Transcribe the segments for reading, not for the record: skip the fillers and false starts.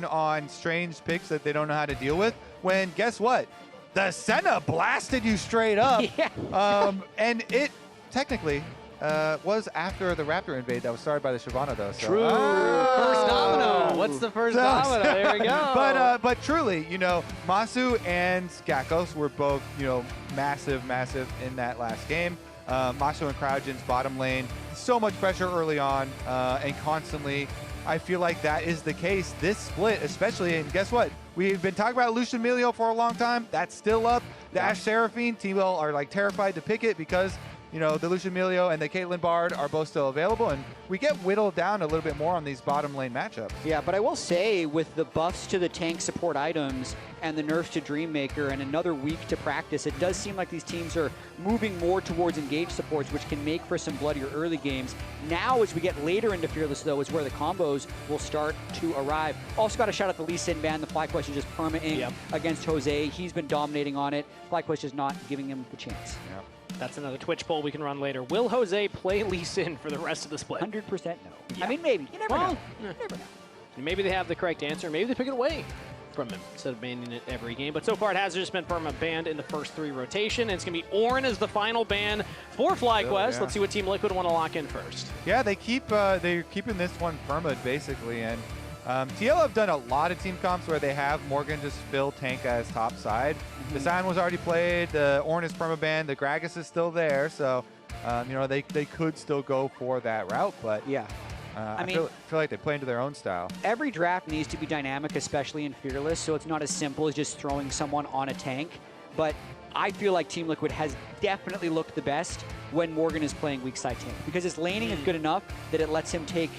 on strange picks that they don't know how to deal with, when guess what? The Senna blasted you straight up. Yeah. And it technically was after the Raptor invade that was started by the Shyvana, though. So. True. First domino. What's the first domino? There we go. But truly, you know, Massu and Gakgos were both, you know, massive in that last game. Massu and Cryogen's bottom lane, so much pressure early on, and constantly. I feel like that is the case this split, especially. And guess what? We've been talking about Lucian Melio for a long time. That's still up. The Ashe Seraphine, T-Will are like terrified to pick it because, you know, the Lucian Melio and the Caitlyn Bard are both still available, and we get whittled down a little bit more on these bottom lane matchups. Yeah, but I will say, with the buffs to the tank support items and the nerfs to Dreammaker and another week to practice, it does seem like these teams are moving more towards engaged supports, which can make for some bloodier early games. Now, as we get later into Fearless, though, is where the combos will start to arrive. Also got to shout out the Lee Sin ban. The FlyQuest is just perma-ing against Jose. He's been dominating on it. FlyQuest is not giving him the chance. Yeah. That's another Twitch poll we can run later. Will Jose play Lee Sin for the rest of the split? 100% no. Yeah. I mean, maybe. You never know. You never know. Maybe they have the correct answer. Maybe they pick it away from him instead of banning it every game. But so far, it has just been perma banned in the first 3 rotation. And it's going to be Ornn as the final ban for FlyQuest. Let's see what Team Liquid want to lock in first. Yeah, they're keeping this one perma, basically. And TL have done a lot of team comps where they have Morgan just fill tank as top side. The Sion was already played. The Ornn is permaban. The Gryffinn is still there. So, you know, they could still go for that route. But yeah, I feel like they play into their own style. Every draft needs to be dynamic, especially in Fearless. So it's not as simple as just throwing someone on a tank. But I feel like Team Liquid has definitely looked the best when Morgan is playing weak side tank, because his laning is good enough that it lets him take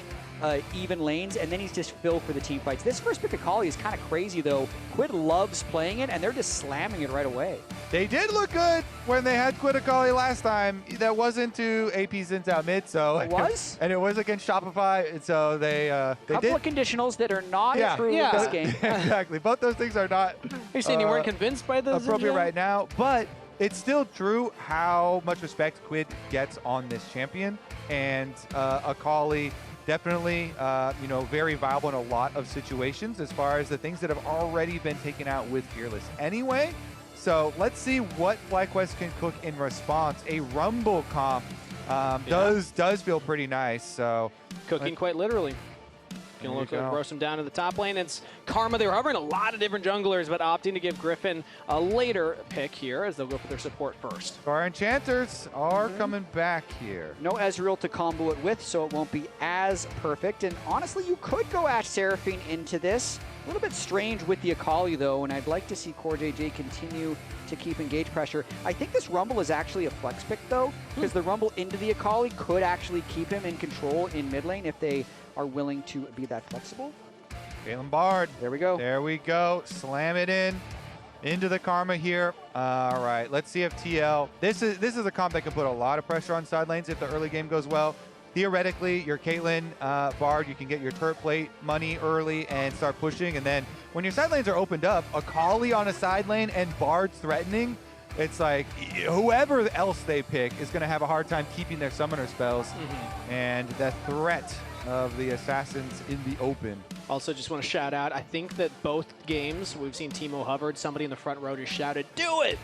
even lanes, and then he's just filled for the team fights. This first pick Akali is kind of crazy, though. QUID loves playing it, and they're just slamming it right away. They did look good when they had QUID Akali last time. That wasn't to AP Zins out mid, so it was, and it was against Shopify, and so they couple of conditionals that are not true in this game. Exactly. Both those things are not. You're saying you weren't convinced by those appropriate right now, but it's still true how much respect QUID gets on this champion, and Akali. Definitely, you know, very viable in a lot of situations as far as the things that have already been taken out with Fearless anyway. So let's see what FlyQuest can cook in response. A Rumble comp does feel pretty nice. So cooking quite literally. Gonna look like roast him down to the top lane. It's Karma. They were hovering a lot of different junglers, but opting to give Gryffinn a later pick here as they'll go for their support first. Our enchanters are coming back here. No Ezreal to combo it with, so it won't be as perfect. And honestly, you could go Ashe Seraphine into this. A little bit strange with the Akali, though, and I'd like to see CoreJJ continue to keep engage pressure. I think this Rumble is actually a flex pick, though, because the Rumble into the Akali could actually keep him in control in mid lane if they are willing to be that flexible. Caitlyn Bard. There we go. There we go. Slam it in. Into the Karma here. All right, let's see if TL... This is a comp that can put a lot of pressure on side lanes if the early game goes well. Theoretically, your Caitlyn Bard, you can get your turret plate money early and start pushing. And then when your side lanes are opened up, Akali on a side lane and Bard threatening, it's like whoever else they pick is going to have a hard time keeping their summoner spells. And the threat of the assassins in the open. Also, just want to shout out, I think that both games, we've seen Teemo hovered, somebody in the front row just shouted, "Do it!"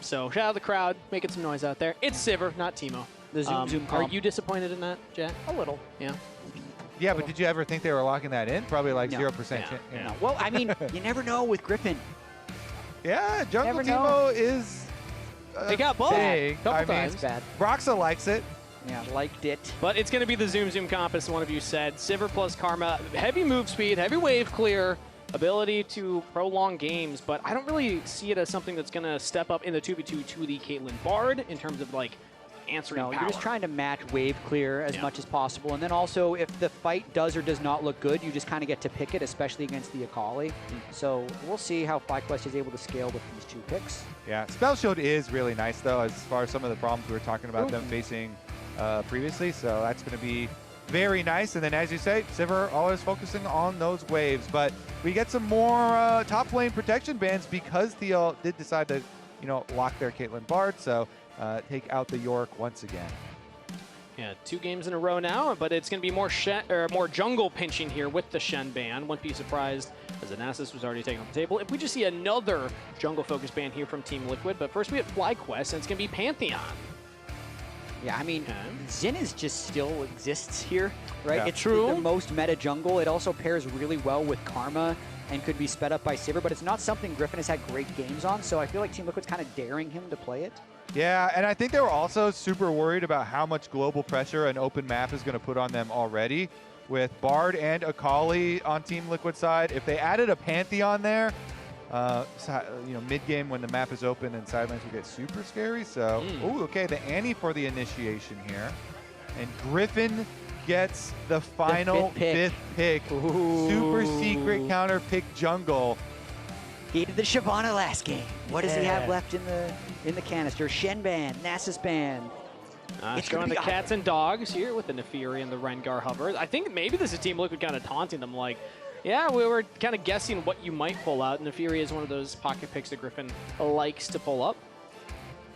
So shout out the crowd, making some noise out there. It's Sivir, not Teemo. The zoom are you disappointed in that, Jatt? A little. Yeah. Yeah, but did you ever think they were locking that in? Probably like 0%. Yeah. Well, I mean, you never know with Gryffinn. Yeah, Jungle Teemo is they got both. Couple times. Bad. Broxa likes it. Yeah, liked it. But it's going to be the zoom comp, as one of you said. Sivir plus Karma, heavy move speed, heavy wave clear, ability to prolong games, but I don't really see it as something that's going to step up in the 2v2 to the Caitlyn Bard in terms of, like, answering power. You're just trying to match wave clear as much as possible. And then also, if the fight does or does not look good, you just kind of get to pick it, especially against the Akali. So we'll see how FlyQuest is able to scale with these 2 picks. Yeah, Spell Shield is really nice, though, as far as some of the problems we were talking about them facing previously. So that's going to be very nice. And then, as you say, Sivir always focusing on those waves. But we get some more top lane protection bans because TL did decide to, you know, lock their Caitlyn Bard. So take out the York once again. Yeah, 2 games in a row now, but it's going to be more jungle pinching here with the Shen ban. Wouldn't be surprised, as Anasis was already taken off the table, if we just see another jungle-focused ban here from Team Liquid. But first we have FlyQuest, and it's going to be Pantheon. Yeah, I mean, Xin is just still exists here, right? Yeah. It's True. the most meta jungle. It also pairs really well with Karma and could be sped up by Sivir, but it's not something Gryffinn has had great games on, so I feel like Team Liquid's kind of daring him to play it. Yeah, and I think they were also super worried about how much global pressure an open map is going to put on them already. With Bard and Akali on Team Liquid side, if they added a Pantheon there, mid-game when the map is open and sidelines will get super scary. So, ooh, okay, the Annie for the initiation here. And Gryffinn gets the final fifth pick. Ooh. Super secret counter pick jungle. He did the Shyvana last game. What does he have left in the canister? Shen ban, Nasus ban. It's showing the cats and dogs here with the Nefiri and the Rengar hover. I think maybe this is Team Liquid kind of taunting them like, yeah, we were kind of guessing what you might pull out. Nefiri is one of those pocket picks that Gryffinn likes to pull up.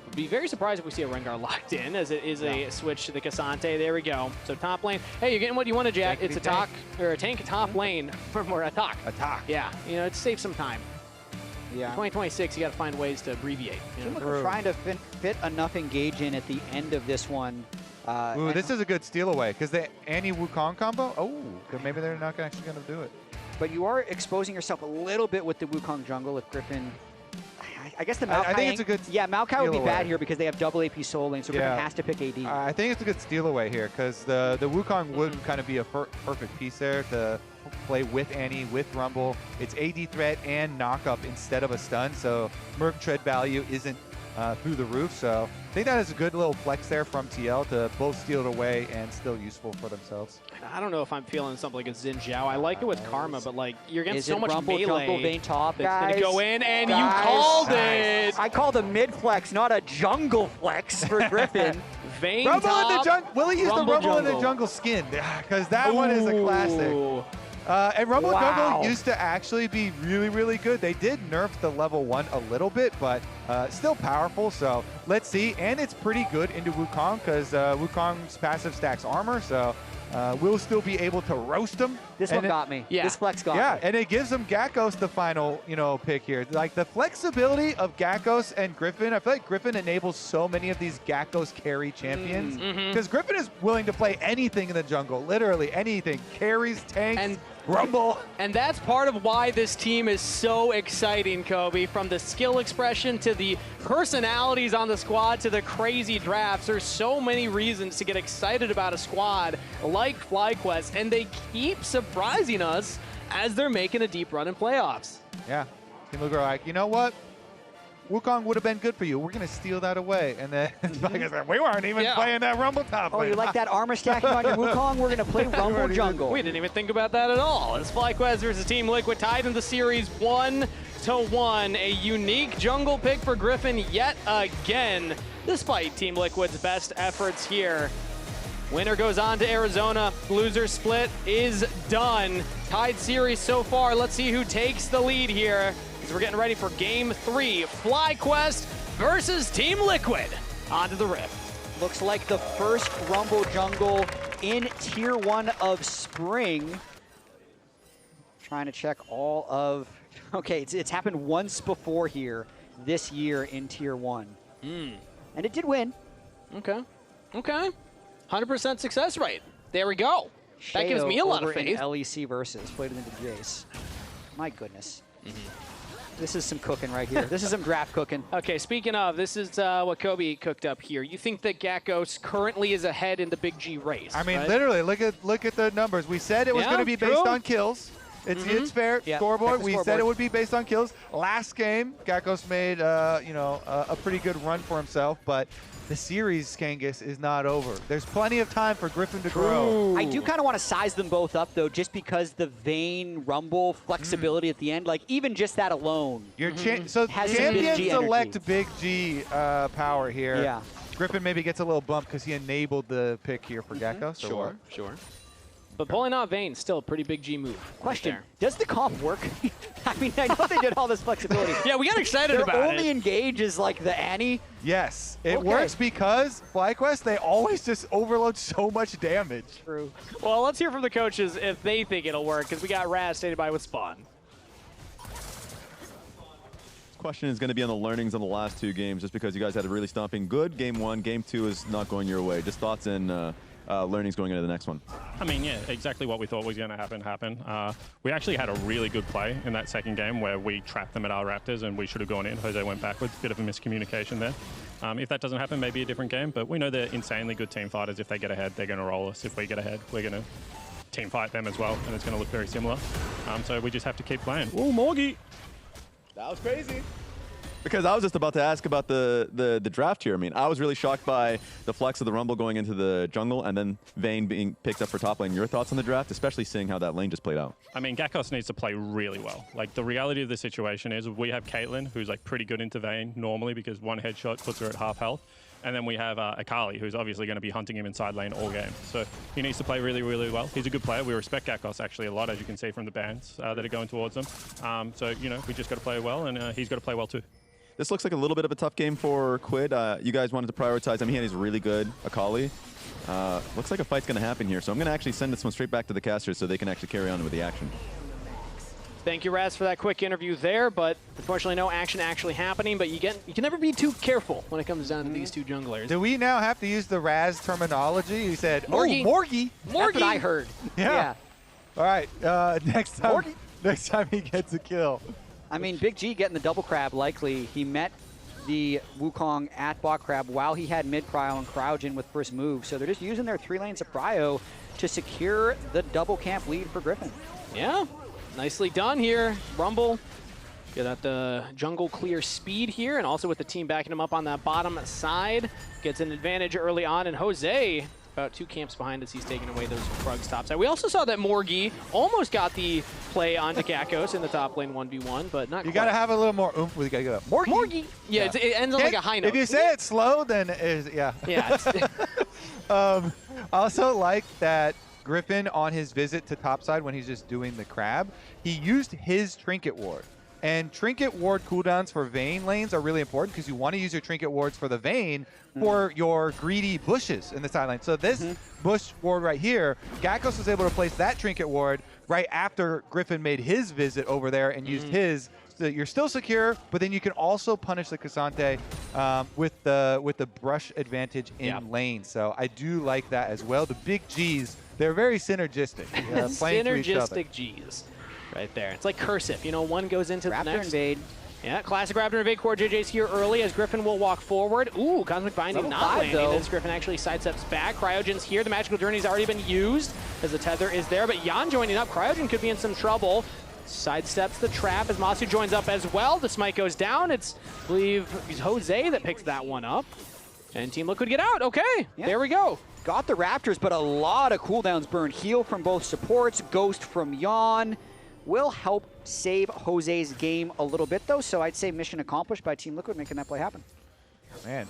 Would be very surprised if we see a Rengar locked in, as it is a switch to the Ksante. There we go. So top lane. Hey, you're getting what you wanted, Jatt. It's a tank top lane or a talk. A talk. Yeah, it saves some time. Yeah. 2026, you got to find ways to abbreviate. We're trying to fit enough engage in at the end of this one. Ooh, this is a good steal away because the Annie Wukong combo. Oh, maybe they're not actually going to do it. But you are exposing yourself a little bit with the Wukong jungle if Gryffinn. I guess the Maokai. I think it's a good. Yeah, Maokai would be away. Bad here because they have double AP soul lane, so Gryffinn has to pick AD. I think it's a good steal away here because the Wukong would kind of be a perfect piece there to play with Annie, with Rumble. It's AD threat and knock-up instead of a stun, so Merc tread value isn't through the roof. So I think that is a good little flex there from TL to both steal it away and still useful for themselves. I don't know if I'm feeling something like a Xin Zhao. I like it with Karma, but like you're getting Is so it much Rumble, melee jungle, Vayne top, that's guys? gonna go in, and you called it. I called a mid flex, not a jungle flex for Gryffinn. Vayne Rumble top, in the jungle. Will he use the Rumble in the jungle. jungle skin? Because that one is a classic. And Rumble Jungle used to actually be really, really good. They did nerf the level 1 a little bit, but still powerful. So let's see. And it's pretty good into Wukong because Wukong's passive stacks armor. So we'll still be able to roast him. This one got me. Yeah. This flex got me. Yeah, and it gives them Gakgos the final, pick here. Like the flexibility of Gakgos and Gryffinn, I feel like Gryffinn enables so many of these Gakgos carry champions because Gryffinn is willing to play anything in the jungle, literally anything. Carries, tanks, And Rumble. And that's part of why this team is so exciting, Kobe. From the skill expression to the personalities on the squad to the crazy drafts, there's so many reasons to get excited about a squad like FlyQuest, and they keep surprising us as they're making a deep run in playoffs. Yeah, Team Liquid are like, you know what? Wukong would have been good for you. We're going to steal that away. And then we weren't even playing that Rumble top. Oh, you like that armor stacking on your Wukong? We're going to play Rumble jungle. We didn't even think about that at all. It's FlyQuest versus Team Liquid tied in the series 1-1. A unique jungle pick for Gryffinn yet again, despite Team Liquid's best efforts here. Winner goes on to Arizona. Loser split is done. Tied series so far. Let's see who takes the lead here. We're getting ready for Game 3. FlyQuest versus Team Liquid. Onto the Rift. Looks like the first Rumble jungle in Tier 1 of Spring. Trying to check all of... Okay, it's happened once before here this year in Tier 1. And it did win. Okay. 100% success rate. There we go. That gives me a lot of faith. LEC versus played into Jace. My goodness. This is some cooking right here. This is some draft cooking. Okay, speaking of, this is what Kobe cooked up here. You think that Gakgos currently is ahead in the Big G race? I mean, right? literally, look at the numbers. We said it was going to be based on kills. It's fair. Yeah, scoreboard. We said scoreboard. it would be based on kills. Last game, Gakgos made a pretty good run for himself, but the series, Kangas, is not over. There's plenty of time for Gryffinn to grow. I do kind of want to size them both up, though, just because the Vayne Rumble flexibility at the end, like even just that alone. So Has some Big champions G select energy. Big G power here. Yeah. Gryffinn maybe gets a little bump because he enabled the pick here for Gakgos. Sure. But pulling out Vayne, still a pretty big G move. Question, right does the comp work? I mean, I know they did all this flexibility. Yeah, we got excited about it. Their only engage is like the Annie. Yes, it works because FlyQuest, they always just overload so much damage. True. Well, let's hear from the coaches if they think it'll work, because we got Raz stated by with Spawn. Question is going to be on the learnings on the last 2 games, just because you guys had a really stomping good game 1. Game 2 is not going your way. Just thoughts and learnings going into the next one. I mean, yeah, exactly what we thought was going to happen. We actually had a really good play in that second game where we trapped them at our Raptors and we should have gone in. Jose went backwards, bit of a miscommunication there. If that doesn't happen, maybe a different game, but we know they're insanely good team fighters. If they get ahead, they're going to roll us. If we get ahead, we're going to team fight them as well, and it's going to look very similar. So we just have to keep playing. Ooh, Morgie! That was crazy. Because I was just about to ask about the draft here. I mean, I was really shocked by the flex of the Rumble going into the jungle and then Vayne being picked up for top lane. Your thoughts on the draft, especially seeing how that lane just played out? I mean, Gakgos needs to play really well. Like, the reality of the situation is we have Caitlyn, who's like pretty good into Vayne normally because one headshot puts her at half health. And then we have Akali, who's obviously going to be hunting him inside lane all game. So he needs to play really, really well. He's a good player. We respect Gakgos actually a lot, as you can see from the bans that are going towards him. So, you know, we just got to play well, and he's got to play well too. This looks like a little bit of a tough game for QUID. You guys wanted to prioritize him. He had his really good Akali. Looks like a fight's going to happen here. So I'm going to actually send this one straight back to the casters so they can actually carry on with the action. Thank you, Raz, for that quick interview there, but unfortunately no action actually happening, but you can never be too careful when it comes down to these 2 junglers. Do we now have to use the Raz terminology? He said, Morgie. Oh, Morgie. That's what I heard. Yeah. All right, next time he gets a kill. I mean, Big G getting the double crab likely. He met the Wukong at bot crab while he had mid prio and Cryogen with first move. So they're just using their 3 lanes of prio to secure the double camp lead for Gryffinn. Yeah, nicely done here. Rumble, get at the jungle clear speed here, and also with the team backing him up on that bottom side. Gets an advantage early on, and Jose about 2 camps behind as he's taking away those Krugs top side. We also saw that Morgie almost got the play onto Gakgos in the top lane 1v1, but not You quite. got to have a little more oomph. We got to go. Morgie. Yeah, it ends on like a high note. If you say it slow, then it is, yeah. Yeah. I also like that Gryffinn on his visit to topside when he's just doing the crab, he used his Trinket Ward. And Trinket Ward cooldowns for Vayne lanes are really important because you want to use your Trinket Wards for the Vayne for your greedy bushes in the side lane. So this bush ward right here, Gakgos was able to place that Trinket Ward right after Gryffinn made his visit over there and used his. So you're still secure, but then you can also punish the Ksante with the brush advantage in lane. So I do like that as well. The big Gs, they're very synergistic. Playing to each other. Synergistic Gs. Right there. It's like cursive. You know, one goes into Raptor the next. invade. Yeah, classic Raptor invade. CoreJJ's here early as Gryffinn will walk forward. Ooh, Cosmic Binding Level not 5, landing though. as Gryffinn actually sidesteps back. Cryogen's here. The Magical Journey's already been used as the tether is there, but Yeon joining up. Cryogen could be in some trouble. Sidesteps the trap as Massu joins up as well. The smite goes down. It's, I believe, Jose that picks that one up. And Team Liquid get out. Okay, there we go. Got the Raptors, but a lot of cooldowns burned. Heal from both supports, Ghost from Yeon. Will help save Jose's game a little bit, though, so I'd say mission accomplished by Team Liquid making that play happen. Man,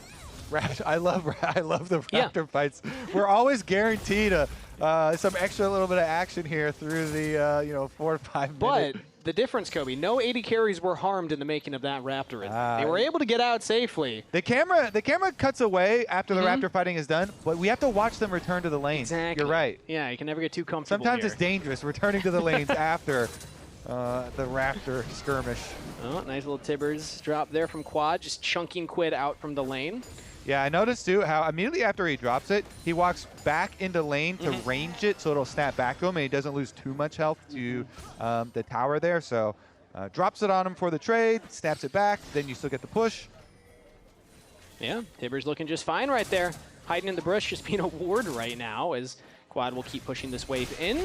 I love the Raptor fights. We're always guaranteed some extra little bit of action here through the 4 to 5 minutes. But the difference, Kobe, no AD carries were harmed in the making of that Raptor. They were able to get out safely. The camera cuts away after the Raptor fighting is done, but we have to watch them return to the lanes. Exactly. You're right. Yeah, you can never get too comfortable Sometimes here. it's dangerous returning to the lanes after the Raptor skirmish. Oh, nice little Tibbers drop there from Quad, just chunking QUID out from the lane. Yeah, I noticed too how immediately after he drops it, he walks back into lane to range it so it'll snap back to him and he doesn't lose too much health to the tower there. So drops it on him for the trade, snaps it back, then you still get the push. Yeah, Tibbers looking just fine right there. Hiding in the bush, just being a ward right now as Quad will keep pushing this wave in.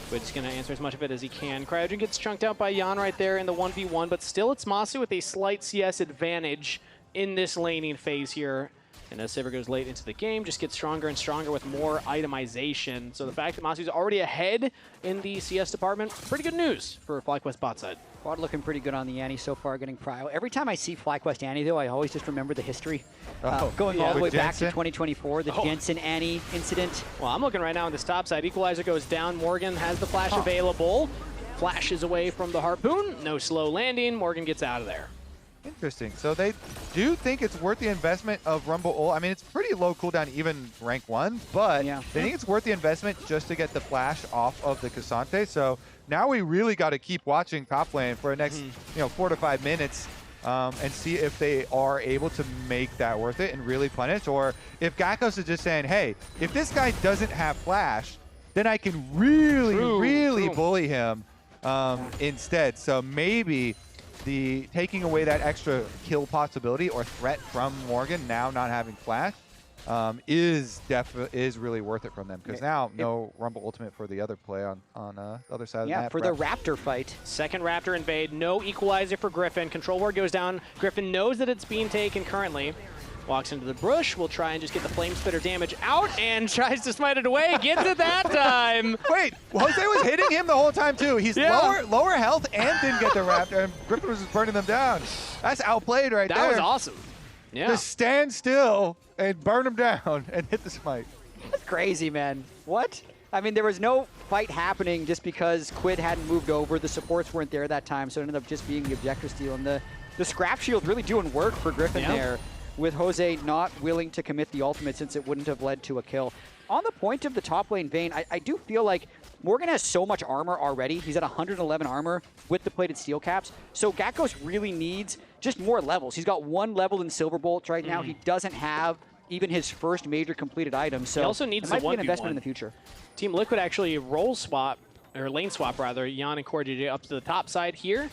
QUID's going to answer as much of it as he can. Cryogen gets chunked out by Yeon right there in the 1v1, but still it's Massu with a slight CS advantage in this laning phase here. And as Sivir goes late into the game, just gets stronger and stronger with more itemization. So the fact that Massu's already ahead in the CS department, pretty good news for FlyQuest bot side. Quad looking pretty good on the Annie so far, getting cryo. Every time I see FlyQuest Annie, though, I always just remember the history. Going all the way back to 2024, the Jensen Annie incident. Well, I'm looking right now on this top side. Equalizer goes down. Morgan has the flash available. Flashes away from the Harpoon. No slow landing. Morgan gets out of there. Interesting. So they do think it's worth the investment of Rumble ult. I mean, it's pretty low cooldown, even rank 1, but they think it's worth the investment just to get the flash off of the Ksante. So now we really got to keep watching top lane for the next 4 to 5 minutes and see if they are able to make that worth it and really punish, or if Gakgos is just saying, hey, if this guy doesn't have flash, then I can really bully him instead. So maybe the taking away that extra kill possibility or threat from Morgan now not having flash is really worth it from them, because now no Rumble ultimate for the other play on the other side of the map. Yeah, for the Raptor fight. Second Raptor invade, no equalizer for Gryffinn. Control ward goes down. Gryffinn knows that it's being taken currently. Walks into the bush, will try and just get the flame spitter damage out, and tries to smite it away. Gets it that time. Wait, Jose was hitting him the whole time too. He's lower health and didn't get the Raptor, and Gryffinn was just burning them down. That's outplayed right there. That was awesome. Yeah. Just stand still and burn them down and hit the smite. That's crazy, man. What? I mean, there was no fight happening just because QUID hadn't moved over. The supports weren't there that time, so it ended up just being the objector steal. And the scrap shield really doing work for Gryffinn there, with Jose not willing to commit the ultimate since it wouldn't have led to a kill. On the point of the top lane Vayne, I do feel like Morgan has so much armor already. He's at 111 armor with the plated steel caps. So Gakgos really needs just more levels. He's got 1 level in Silver Bolts right now. He doesn't have even his first major completed item. So he also needs it might the be an investment in the future. Team Liquid actually role swap, or lane swap rather, Yeon and CoreJJ up to the top side here.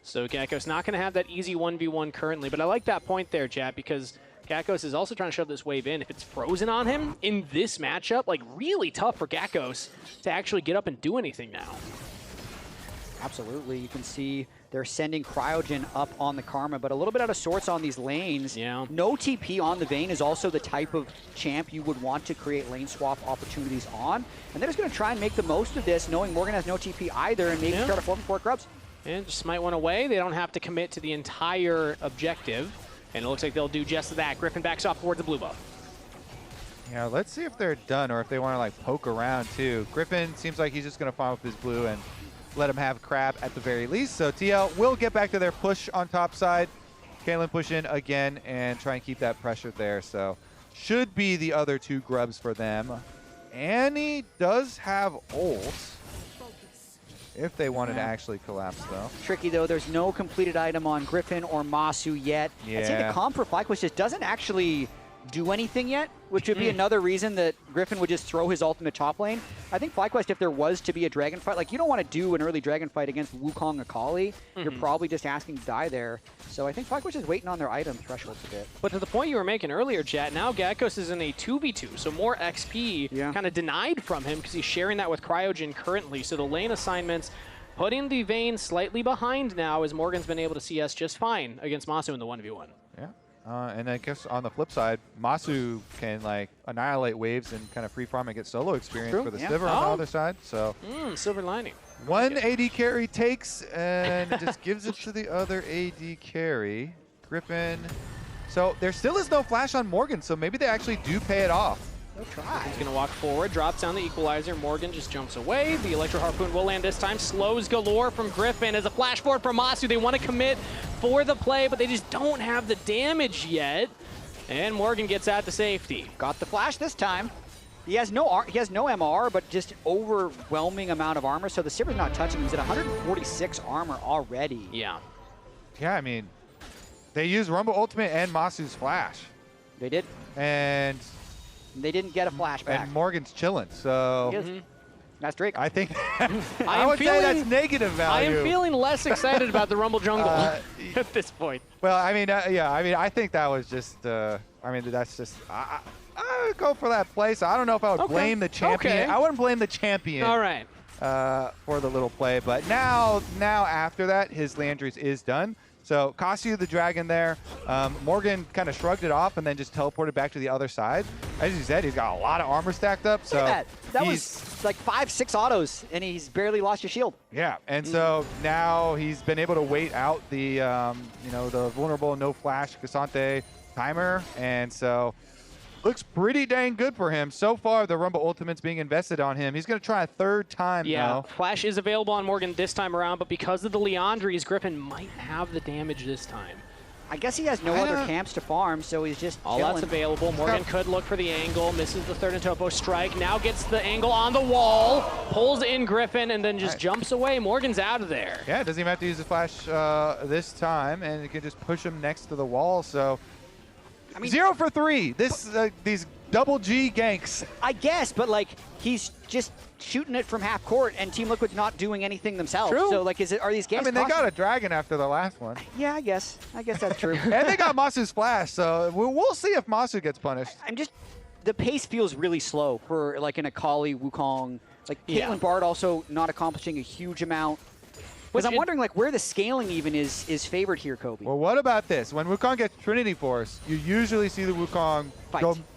So Gakgos not going to have that easy 1v1 currently, but I like that point there, Jatt, because Gakgos is also trying to shove this wave in. If it's frozen on him in this matchup, like really tough for Gakgos to actually get up and do anything now. Absolutely. You can see they're sending Cryogen up on the Karma, but a little bit out of sorts on these lanes. Yeah. No TP on the Vayne is also the type of champ you would want to create lane swap opportunities on. And they're just going to try and make the most of this, knowing Morgan has no TP either, and maybe try to form 4 grubs. And just smite one away. They don't have to commit to the entire objective. And it looks like they'll do just that. Gryffinn backs off towards the blue buff. Yeah, let's see if they're done or if they want to like poke around too. Gryffinn seems like he's just going to farm up his blue and let him have crab at the very least. So TL will get back to their push on top side. Caitlyn push in again and try and keep that pressure there. So should be the other 2 grubs for them. Annie does have ult if they wanted to actually collapse, though. Tricky, though. There's no completed item on Gryffinn or Massu yet. Yeah. I'd say the comp for FlyQuest just doesn't actually do anything yet, which would be another reason that Gryffinn would just throw his ultimate top lane. I think FlyQuest, if there was to be a dragon fight, like you don't want to do an early dragon fight against Wukong Akali. You're probably just asking to die there. So I think FlyQuest is waiting on their item thresholds a bit. But to the point you were making earlier, Jatt, now Gakgos is in a 2v2, so more XP kind of denied from him because he's sharing that with Cryogen currently. So the lane assignments putting the Vayne slightly behind now, as Morgan's been able to CS just fine against Massu in the 1v1. Yeah. And I guess on the flip side, Massu can like annihilate waves and kind of free farm and get solo experience for the Sivir on the other side. So silver lining. One AD carry takes and just gives it to the other AD carry. Gryffinn. So there still is no flash on Morgan, so maybe they actually do pay it off. They'll try. He's going to walk forward, drops down the equalizer. Morgan just jumps away. The Electro Harpoon will land this time. Slows galore from Gryffinn as a flash forward from Massu. They want to commit for the play, but they just don't have the damage yet. And Morgan gets out to safety. Got the flash this time. He has no MR, but just overwhelming amount of armor. So the Sivir's not touching him. He's at 146 armor already. Yeah. Yeah, I mean, they used Rumble Ultimate and Masu's flash. They did. And they didn't get a flashback. And Morgan's chilling, so that's Drake. I think I would say that's negative value. I am feeling less excited about the Rumble Jungle at this point. Well, I mean, yeah, I mean, I think that was just. I mean, that's just. I would go for that play. So I don't know if I would blame the champion. I wouldn't blame the champion. All right. For the little play, but now after that, his Landry's is done. So cost you the dragon there. Morgan kind of shrugged it off and then just teleported back to the other side. As you said, he's got a lot of armor stacked up. So look at that was like 5-6 autos, and he's barely lost your shield. Yeah, and so now he's been able to wait out the you know, the vulnerable no flash Ksante timer, and so looks pretty dang good for him. So far, the Rumble Ultimate's being invested on him. He's going to try a third time now. Flash is available on Morgan this time around, but because of the Leandries, Gryffinn might have the damage this time. I guess he has no other camps to farm, so he's just all chilling. That's available. Morgan could look for the angle, misses the third and topo strike, now gets the angle on the wall, pulls in Gryffinn, and then just jumps away. Morgan's out of there. Yeah, doesn't even have to use the flash this time, and it can just push him next to the wall. So, I mean, 0 for 3. This these double G ganks. I guess, but like he's just shooting it from half court, and Team Liquid's not doing anything themselves. True. So like, are these ganks? I mean, they got a dragon after the last one. Yeah, I guess that's true. And they got Massu's flash, so we'll see if Massu gets punished. The pace feels really slow for like an Akali, Wukong, like Caitlyn Bard also not accomplishing a huge amount. Because I'm wondering like where the scaling even is favored here, Kobe. Well, what about this? When Wukong gets Trinity Force, you usually see the Wukong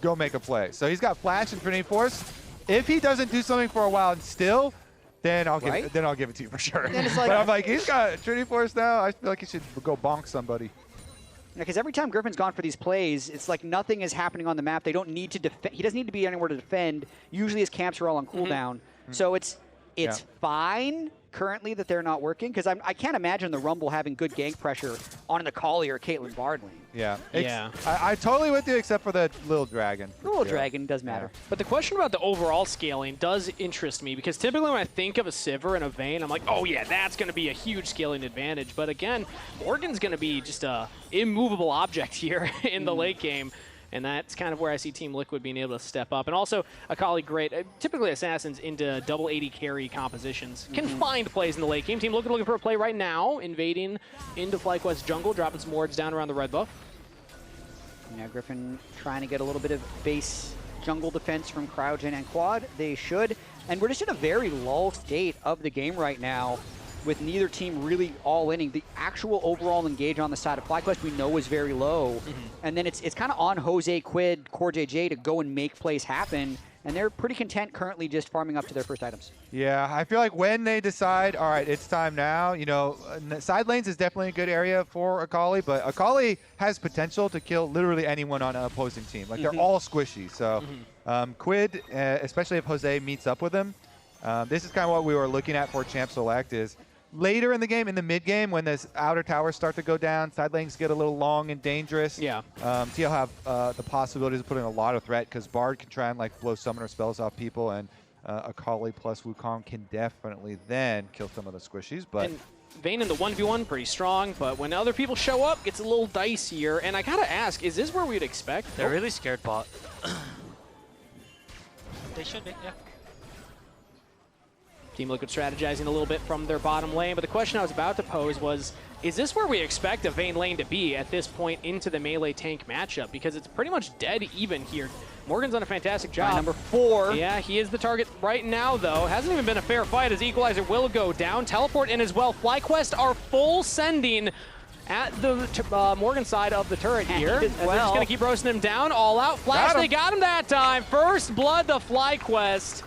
go make a play. So he's got flash and Trinity Force. If he doesn't do something for a while and still, then I'll give it to you for sure. Then it's like, but I'm like, he's got Trinity Force now. I feel like he should go bonk somebody. Yeah, because every time Griffin's gone for these plays, it's like nothing is happening on the map. They don't need to defend. He doesn't need to be anywhere to defend. Usually his camps are all on cooldown. So it's fine currently that they're not working, because I can't imagine the Rumble having good gank pressure on an Akali or Caitlyn Bard lane. Yeah. I totally with you except for the little dragon. The little dragon does matter. But the question about the overall scaling does interest me, because typically when I think of a Sivir and a Vayne, I'm like, oh yeah, that's going to be a huge scaling advantage. But again, Morgan's going to be just a immovable object here in the late game. And that's kind of where I see Team Liquid being able to step up. And also, Akali, great. Typically, Assassins into double 80 carry compositions can find plays in the late game. Team Liquid looking for a play right now, invading into FlyQuest jungle, dropping some wards down around the red buff. Yeah, Gryffinn trying to get a little bit of base jungle defense from Cryogen and QUID. They should. And we're just in a very lull state of the game right now, with neither team really all-inning. The actual overall engage on the side of FlyQuest we know is very low. And then it's kind of on Jose, QUID, CoreJJ to go and make plays happen. And they're pretty content currently just farming up to their first items. Yeah, I feel like when they decide, all right, it's time now, you know, side lanes is definitely a good area for Akali, but Akali has potential to kill literally anyone on an opposing team. Like, they're all squishy. So QUID, especially if Jose meets up with him, this is kind of what we were looking at for Champ Select is later in the game, in the mid game, when the outer towers start to go down, side lanes get a little long and dangerous. Yeah. TL have the possibilities of putting a lot of threat, because Bard can try and like blow summoner spells off people, and Akali plus Wukong can definitely then kill some of the squishies. But and Vayne in the 1v1 pretty strong, but when other people show up, gets a little dicier. And I gotta ask, is this where we'd expect? They're really scared bot. They should be, yeah. Team Liquid strategizing a little bit from their bottom lane, but the question I was about to pose was, is this where we expect a Vayne lane to be at this point into the melee tank matchup? Because it's pretty much dead even here. Morgan's done a fantastic job. Number 4. Yeah, he is the target right now, though. Hasn't even been a fair fight as Equalizer will go down. Teleport in as well. FlyQuest are full sending at the Morgan side of the turret here. They're just going to keep roasting him down. All out. Flash, they got him that time. First blood to FlyQuest.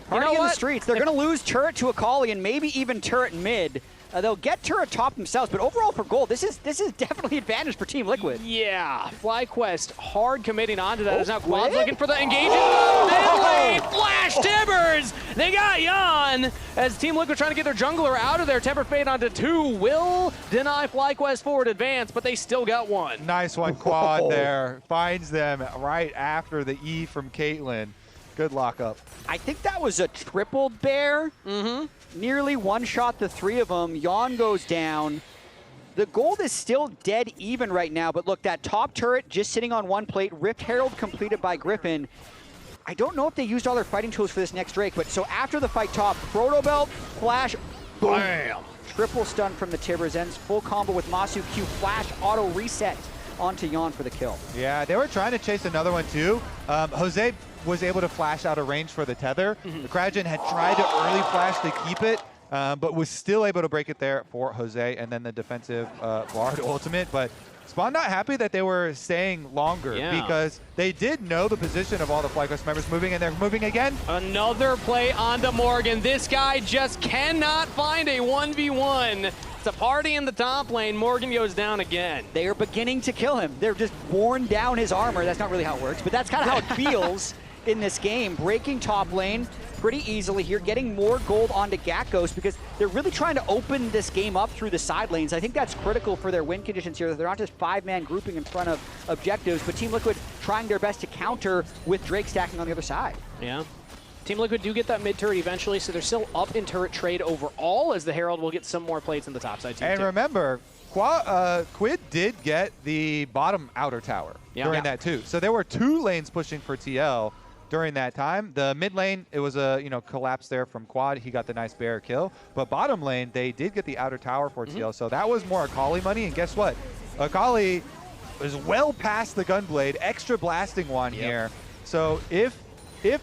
Party in the streets. They're going to lose turret to Akali and maybe even turret mid. They'll get turret top themselves, but overall for gold, this is definitely advantage for Team Liquid. Yeah, FlyQuest hard committing onto that. Is now QUID's looking for the engagement. Mid-lane, Flash Timbers! They got Yeon as Team Liquid trying to get their jungler out of there. Temper Fade onto 2 will deny FlyQuest forward advance, but they still got one. Nice one, QUID there. Finds them right after the E from Caitlyn. Good lockup. I think that was a triple bear. Nearly one-shot the 3 of them. Yeon goes down. The gold is still dead even right now, but look, that top turret just sitting on 1 plate. Rift Herald completed by Gryffinn. I don't know if they used all their fighting tools for this next Drake, but so after the fight top, Proto Belt, Flash, boom. Bam. Triple stun from the Tibbers, ends full combo with Massu Q, Flash, auto reset onto Yeon for the kill. Yeah, they were trying to chase another one too. Jose was able to flash out of range for the tether. The Cryogen had tried to early flash to keep it. but was still able to break it there for Jose, and then the defensive Bard ultimate. But Spawn not happy that they were staying longer because they did know the position of all the FlyQuest members moving, and they're moving again. Another play onto Morgan. This guy just cannot find a 1v1. It's a party in the top lane. Morgan goes down again. They are beginning to kill him. They're just worn down his armor. That's not really how it works, but that's kind of how it feels in this game. Breaking top lane pretty easily here, getting more gold onto Gakgos because they're really trying to open this game up through the side lanes. I think that's critical for their win conditions here. They're not just 5-man grouping in front of objectives, but Team Liquid trying their best to counter with Drake stacking on the other side. Yeah. Team Liquid do get that mid turret eventually, so they're still up in turret trade overall, as the Herald will get some more plates in the top side team. And remember, QUID did get the bottom outer tower during that too. So there were 2 lanes pushing for TL during that time. The mid lane, it was a collapse there from Quad. He got the nice bear kill. But bottom lane, they did get the outer tower for TL. So that was more Akali money. And guess what? Akali was well past the Gunblade, extra blasting one here. So if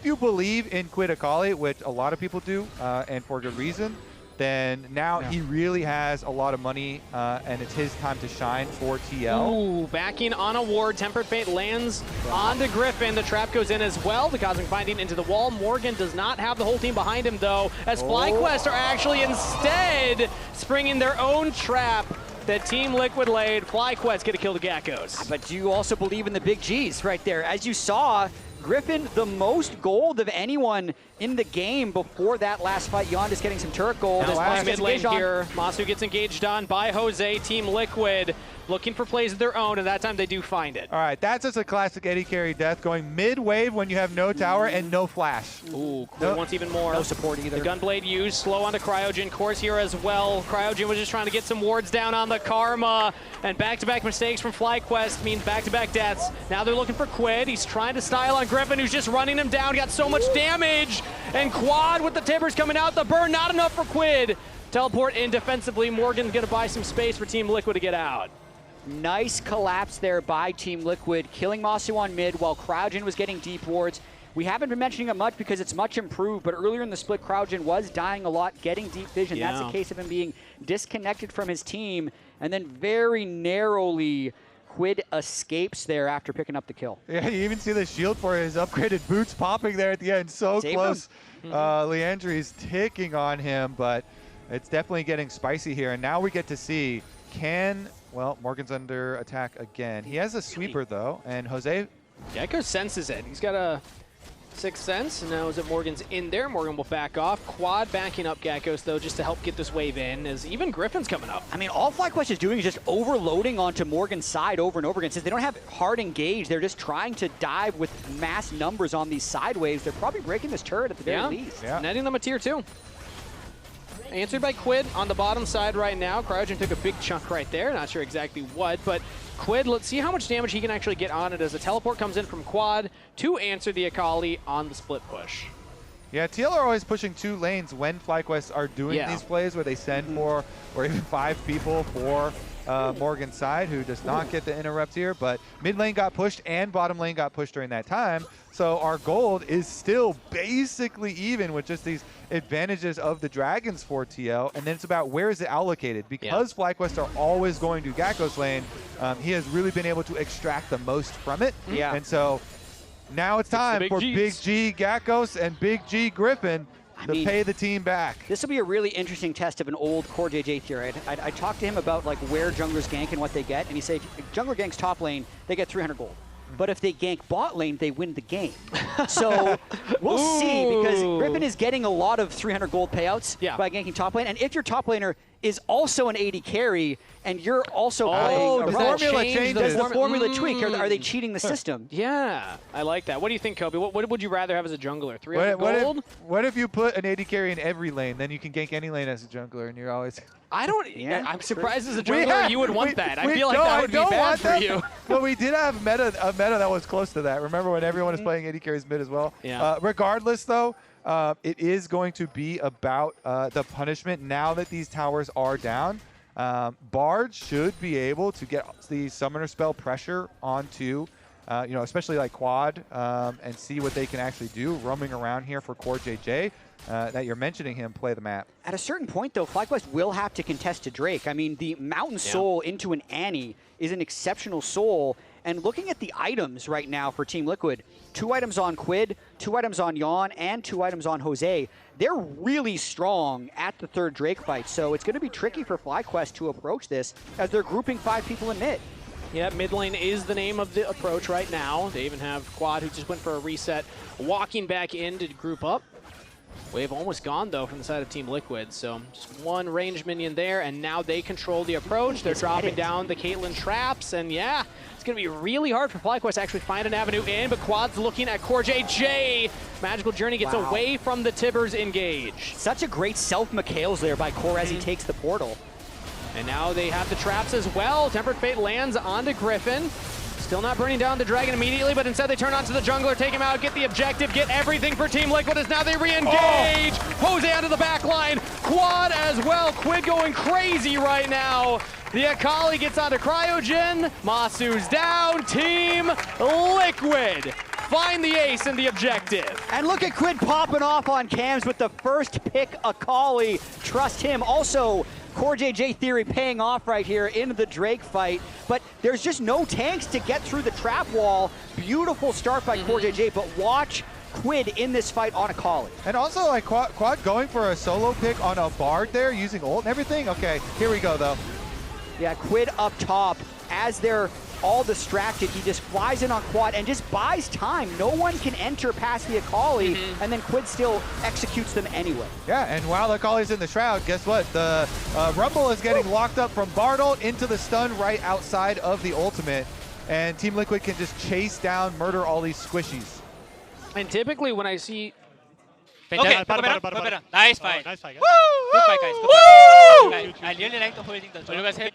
you believe in QUID Akali, which a lot of people do, and for good reason, then now he really has a lot of money, and it's his time to shine for TL. Ooh, backing on a ward. Tempered Fate lands onto Gryffinn. The trap goes in as well. The Cosmic Binding into the wall. Morgan does not have the whole team behind him, though, as FlyQuest are actually instead springing their own trap that Team Liquid laid. FlyQuest get a kill to Gakgos. But do you also believe in the big Gs right there? As you saw, Gryffinn, the most gold of anyone in the game before that last fight. Yeon just getting some turret gold. Now mid lane here. Massu gets engaged on by Jose. Team Liquid looking for plays of their own, and that time they do find it. All right, that's just a classic AD carry death, going mid-wave when you have no tower and no flash. Ooh, QUID wants even more. No support either. The Gunblade used, slow onto Cryogen. Course here as well. Cryogen was just trying to get some wards down on the Karma, and back-to-back mistakes from FlyQuest means back-to-back deaths. Now they're looking for QUID. He's trying to style on Gryffinn, who's just running him down. Got so much damage, and Quad with the timbers coming out. The burn, not enough for QUID. Teleport in defensively. Morgan's gonna buy some space for Team Liquid to get out. Nice collapse there by Team Liquid, killing Massu on mid while Cryogen was getting deep wards. We haven't been mentioning it much because it's much improved, but earlier in the split, Cryogen was dying a lot, getting deep vision. That's a case of him being disconnected from his team, and then very narrowly, QUID escapes there after picking up the kill. Yeah, you even see the shield for his upgraded boots popping there at the end. So close. Leandri's ticking on him, but it's definitely getting spicy here. And now we get to see, well, Morgan's under attack again. He has a sweeper, though, and Jose... Gakgos senses it. He's got a sixth sense, and now as Morgan's in there, Morgan will back off. Quad backing up Gakgos, though, just to help get this wave in, as even Gryffinn's coming up. I mean, all FlyQuest is doing is just overloading onto Morgan's side over and over again. Since they don't have hard engage, they're just trying to dive with mass numbers on these side waves. They're probably breaking this turret at the very least. Netting them a tier 2. Answered by QUID on the bottom side right now. Cryogen took a big chunk right there. Not sure exactly what, but QUID, let's see how much damage he can actually get on it as a teleport comes in from Quad to answer the Akali on the split push. Yeah, TL are always pushing 2 lanes when FlyQuest are doing these plays where they send 4 or even 5 people for Morgan's side, who does not get the interrupt here, but mid lane got pushed and bottom lane got pushed during that time. So our gold is still basically even with just these advantages of the dragons for TL, and then it's about where is it allocated. Because FlyQuest are always going to Gakgos lane, he has really been able to extract the most from it. And so now it's time for Big G Gakgos and Big G Gryffinn to pay the team back. This will be a really interesting test of an old CoreJJ theory. I talked to him about like where junglers gank and what they get, and he said jungler ganks top lane, they get 300 gold. But if they gank bot lane, they win the game. So we'll see, because Gryffinn is getting a lot of 300 gold payouts by ganking top lane. And if your top laner is also an AD carry, and you're also playing the formula changes. Does the formula tweak? Are they cheating the system? Yeah, I like that. What do you think, Kobe? What would you rather have as a jungler? 300 gold? What if you put an AD carry in every lane? Then you can gank any lane as a jungler, and you're always... I don't... I'm surprised as a jungler you would want that. I feel like that would be bad for you. Well, we did have a meta that was close to that. Remember when everyone was playing AD carries mid as well? Yeah. Regardless, though, it is going to be about the punishment now that these towers are down. Bard should be able to get the summoner spell pressure onto you know, especially like Quad, and see what they can actually do roaming around here for CoreJJ. That you're mentioning him play the map. At a certain point, though, FlyQuest will have to contest to Drake. I mean, the Mountain Soul into an Annie is an exceptional soul. And looking at the items right now for Team Liquid, 2 items on QUID, 2 items on Yeon, and 2 items on Jose. They're really strong at the 3rd Drake fight, so it's going to be tricky for FlyQuest to approach this as they're grouping 5 people in mid. Yeah, mid lane is the name of the approach right now. They even have Quad, who just went for a reset, walking back in to group up. Wave almost gone, though, from the side of Team Liquid. So just 1 range minion there, and now they control the approach. They're dropping down the Caitlyn traps, and yeah, it's going to be really hard for FlyQuest to actually find an avenue in, but Quad's looking at CoreJJ. Magical Journey gets away from the Tibbers engage. Such a great self-McHale's there by Core as he takes the portal. And now they have the traps as well. Tempered Fate lands onto Gryffinn. Still not burning down the Dragon immediately, but instead they turn onto the jungler, take him out, get the objective, get everything for Team Liquid as now they re-engage. Jose onto the back line. Quad as well. QUID going crazy right now. The Akali gets onto Cryogen. Massu's down. Team Liquid find the ace and the objective. And look at QUID popping off on cams with the first pick Akali. Trust him. Also, CoreJJ theory paying off right here into the Drake fight, but there's just no tanks to get through the trap wall. Beautiful start by CoreJJ, but watch QUID in this fight on Akali. And also, like, Quad going for a solo pick on a Bard there, using ult and everything. Okay, here we go, though. Yeah, QUID up top. As they're all distracted, he just flies in on Quad and just buys time. No one can enter past the Akali, and then QUID still executes them anyway. Yeah, and while the Akali's in the Shroud, guess what? The Rumble is getting locked up from Bard ult into the stun right outside of the ultimate, and Team Liquid can just chase down, murder all these squishies. And typically when I see... Okay, nice fight. Nice fight, guys. Woo! Good fight, guys. Good fight. I really like the holding the. So you guys hit.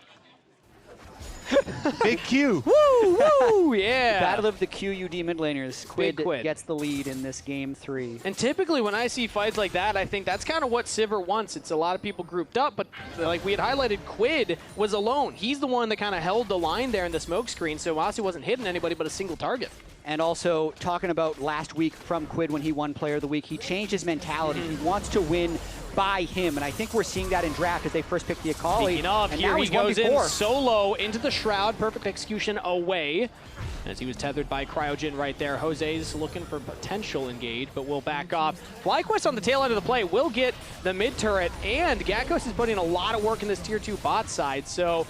Big Q. Woo, woo, yeah. Battle of the QUD mid laners. Big QUID QUID gets the lead in this game 3. And typically when I see fights like that, I think that's kind of what Sivir wants. It's a lot of people grouped up, but like we had highlighted, QUID was alone. He's the one that kind of held the line there in the smoke screen, so Massu wasn't hitting anybody but a single target. And also, talking about last week from QUID when he won Player of the Week, he changed his mentality. He wants to win by him, and I think we're seeing that in draft as they first pick the Akali. Speaking of, and here now he he's goes in 1v4. solo into the Shroud. Perfect execution away, as he was tethered by Cryogen right there. Jose's looking for potential engage, but will back off. FlyQuest on the tail end of the play will get the mid turret, and Gakgos is putting a lot of work in this tier 2 bot side, so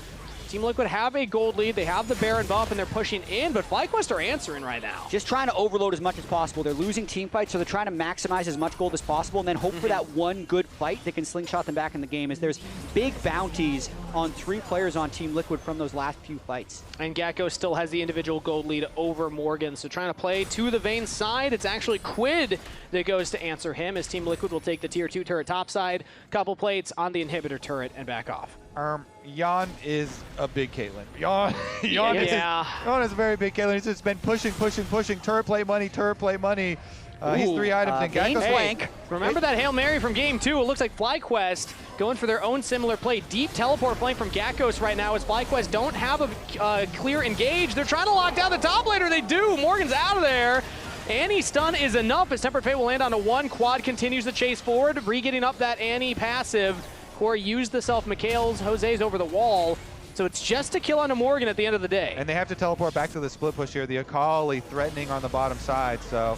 Team Liquid have a gold lead, they have the Baron buff, and they're pushing in, but FlyQuest are answering right now. Just trying to overload as much as possible. They're losing team fights, so they're trying to maximize as much gold as possible and then hope for that one good fight that can slingshot them back in the game, as there's big bounties on 3 players on Team Liquid from those last few fights. And Gakgos still has the individual gold lead over Morgan, so trying to play to the Vayne side. It's actually QUID that goes to answer him, as Team Liquid will take the tier 2 turret top side, couple plates on the inhibitor turret, and back off. Yeon is a big Caitlyn. Yeon is a very big Caitlyn. He's just been pushing. Turret play money. He's 3 items in Gakgos flank. Remember that Hail Mary from game 2? It looks like FlyQuest going for their own similar play. Deep teleport flank from Gakgos right now, as FlyQuest don't have a clear engage. They're trying to lock down the top laner. They do. Morgan's out of there. Annie stun is enough, as Tempered Fate will land onto 1. Quad continues to chase forward, re-getting up that Annie passive. Core used the self-McHale's. Jose's over the wall. So it's just a kill onto Morgan at the end of the day. And they have to teleport back to the split push here. The Akali threatening on the bottom side. So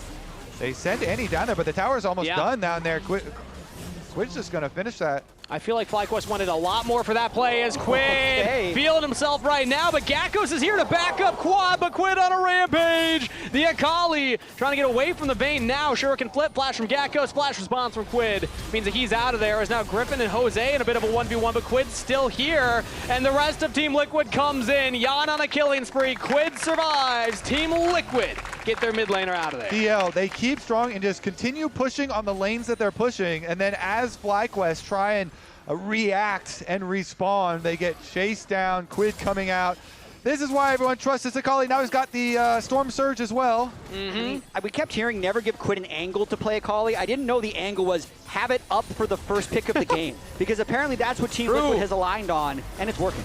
they send Annie down there, but the tower's almost done down there. QUID's just going to finish that. I feel like FlyQuest wanted a lot more for that play, as QUID feeling himself right now, but Gakgos is here to back up Quad, but QUID on a rampage. The Akali trying to get away from the Vayne now. Shuriken flip, flash from Gakgos, flash response from QUID. Means that he's out of there, as now Gryffinn and Jose in a bit of a 1v1, but QUID's still here, and the rest of Team Liquid comes in. Yeon on a killing spree, QUID survives. Team Liquid get their mid laner out of there. DL, they keep strong and just continue pushing on the lanes that they're pushing, and then as FlyQuest try and react and respawn, they get chased down. QUID coming out. This is why everyone trusts this Akali. Now he's got the Storm Surge as well. I mean, we kept hearing never give QUID an angle to play Akali. I didn't know the angle was have it up for the first pick of the game, because apparently that's what Team Liquid has aligned on, and it's working.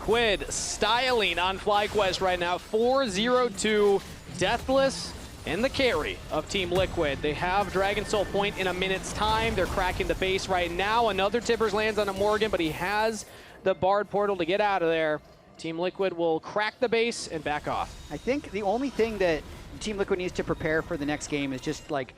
QUID styling on FlyQuest right now. 4-0-2, Deathless and the carry of Team Liquid. They have Dragon Soul point in a minute's time. They're cracking the base right now. Another Tibbers lands on a Morgan, but he has the Bard portal to get out of there. Team Liquid will crack the base and back off. I think the only thing that Team Liquid needs to prepare for the next game is just like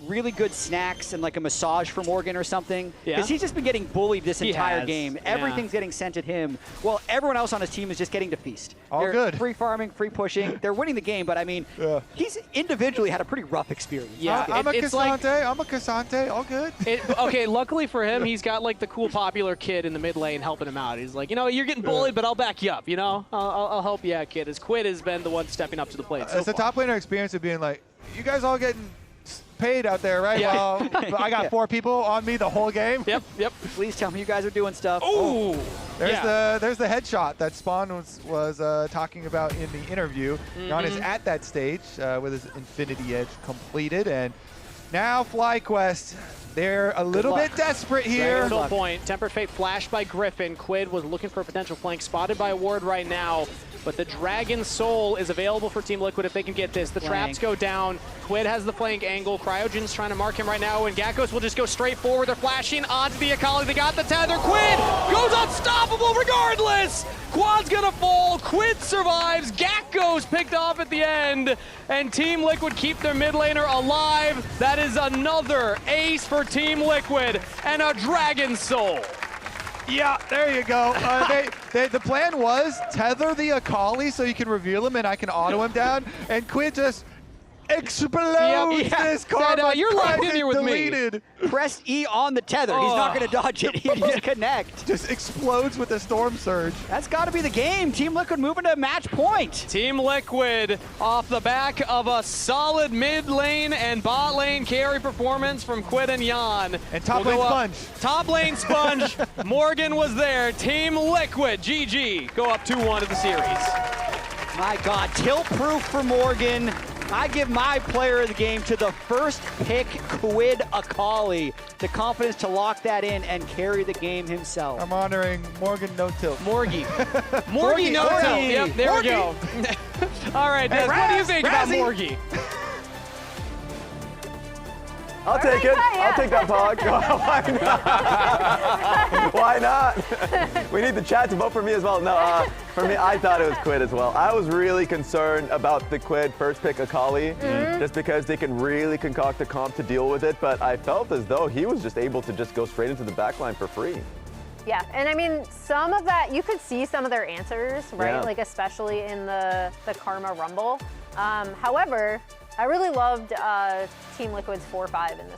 really good snacks and like a massage for Morgan or something. Because he's just been getting bullied this entire game. Everything's getting sent at him. While everyone else on his team is just getting to feast. They're good. Free farming, free pushing. They're winning the game, but I mean, he's individually had a pretty rough experience. Yeah, I'm a Ksante, all good. Okay, luckily for him, he's got like the cool popular kid in the mid lane helping him out. He's like, you know, you're getting bullied, but I'll back you up, you know? I'll help you out, kid. As QUID has been the one stepping up to the plate. It's a top laner experience of being like, you guys all getting paid out there, right? Yeah. Well, I got 4 people on me the whole game. Yep. Please tell me you guys are doing stuff. Ooh. There's the headshot that Spawn was talking about in the interview. Yeon is at that stage with his Infinity Edge completed, and now FlyQuest, they're a little bit desperate here. Dragon Soul point. Tempered Fate flashed by Gryffinn. QUID was looking for a potential flank, spotted by a ward right now. But the Dragon Soul is available for Team Liquid if they can get this. The traps go down. QUID has the flank angle. Cryogen's trying to mark him right now, and Gakgos will just go straight forward. They're flashing onto the Akali. They got the tether. QUID goes unstoppable regardless. Quad's gonna fall. QUID survives. Gakgos picked off at the end, and Team Liquid keep their mid laner alive. That is another ace for Team Liquid and a Dragon Soul. Yeah, there you go. The plan was tether the Akali so you can reveal him and I can auto him down, and QUID just explodes this Karma. You're locked in here with deleted. Me. Press E on the tether. He's not going to dodge it. He'll just connect. Just explodes with the Storm Surge. That's got to be the game. Team Liquid moving to match point. Team Liquid off the back of a solid mid lane and bot lane carry performance from QUID and Yeon. And top lane Sponge. Top lane Sponge. Morgan was there. Team Liquid, GG, go up 2-1 of the series. My God, tilt proof for Morgan. I give my player of the game to the first pick, QUID Akali. The confidence to lock that in and carry the game himself. I'm honoring Morgan no tilt. Morgie no tilt. Yep, there we go. All right, Des, what do you think about Morgie? I'll take it. I'll take that pog. Why not? We need the chat to vote for me as well. No, for me, I thought it was QUID as well. I was really concerned about the QUID first pick Akali, just because they can really concoct a comp to deal with it. But I felt as though he was just able to just go straight into the backline for free. Yeah, and I mean, some of that, you could see some of their answers, right? Yeah. Like especially in the Karma Rumble. However, I really loved Team Liquid's 4-5 in this